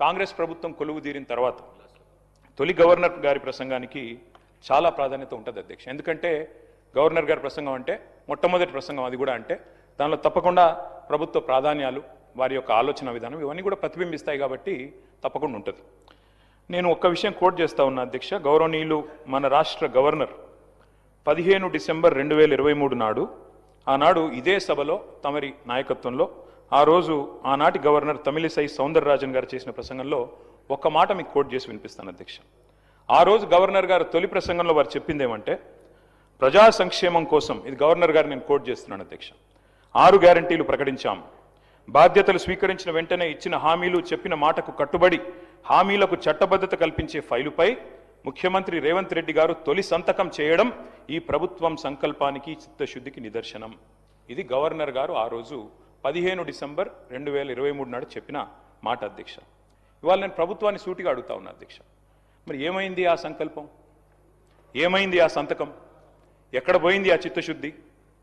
కాంగ్రెస్ ప్రభుత్వం కొలువు తీరిన తర్వాత తొలి గవర్నర్ గారి ప్రసంగానికి చాలా ప్రాధాన్యత ఉంటుంది అధ్యక్ష. ఎందుకంటే గవర్నర్ గారి ప్రసంగం అంటే మొట్టమొదటి ప్రసంగం, అది కూడా అంటే దానిలో తప్పకుండా ప్రభుత్వ ప్రాధాన్యాలు, వారి యొక్క ఆలోచన విధానం ఇవన్నీ కూడా ప్రతిబింబిస్తాయి కాబట్టి తప్పకుండా ఉంటుంది. నేను ఒక్క విషయం కోట్ చేస్తా ఉన్నా అధ్యక్ష. గౌరవనీయులు మన రాష్ట్ర గవర్నర్ 15 డిసెంబర్ 2023 నాడు, ఆనాడు ఇదే సభలో తమరి నాయకత్వంలో ఆ రోజు ఆనాటి గవర్నర్ తమిళిసై సౌందరరాజన్ గారు చేసిన ప్రసంగంలో ఒక్క మాట మీకు కోట్ చేసి వినిపిస్తాను అధ్యక్ష. ఆ రోజు గవర్నర్ గారు తొలి ప్రసంగంలో వారు చెప్పింది ఏమంటే, ప్రజా సంక్షేమం కోసం, ఇది గవర్నర్ గారు నేను కోట్ చేస్తున్నాను అధ్యక్ష, 6 గ్యారంటీలు ప్రకటించాం. బాధ్యతలు స్వీకరించిన వెంటనే ఇచ్చిన హామీలు, చెప్పిన మాటకు కట్టుబడి హామీలకు చట్టబద్ధత కల్పించే ఫైలుపై ముఖ్యమంత్రి రేవంత్ రెడ్డి గారు తొలి సంతకం చేయడం ఈ ప్రభుత్వం సంకల్పానికి, చిత్తశుద్ధికి నిదర్శనం. ఇది గవర్నర్ గారు ఆ రోజు 15 డిసెంబర్ 2023 నాడు చెప్పిన మాట అధ్యక్ష. ఇవాళ నేను ప్రభుత్వాన్ని సూటిగా అడుగుతా ఉన్నా అధ్యక్ష, మరి ఏమైంది ఆ సంకల్పం? ఏమైంది ఆ సంతకం? ఎక్కడ పోయింది ఆ చిత్తశుద్ధి?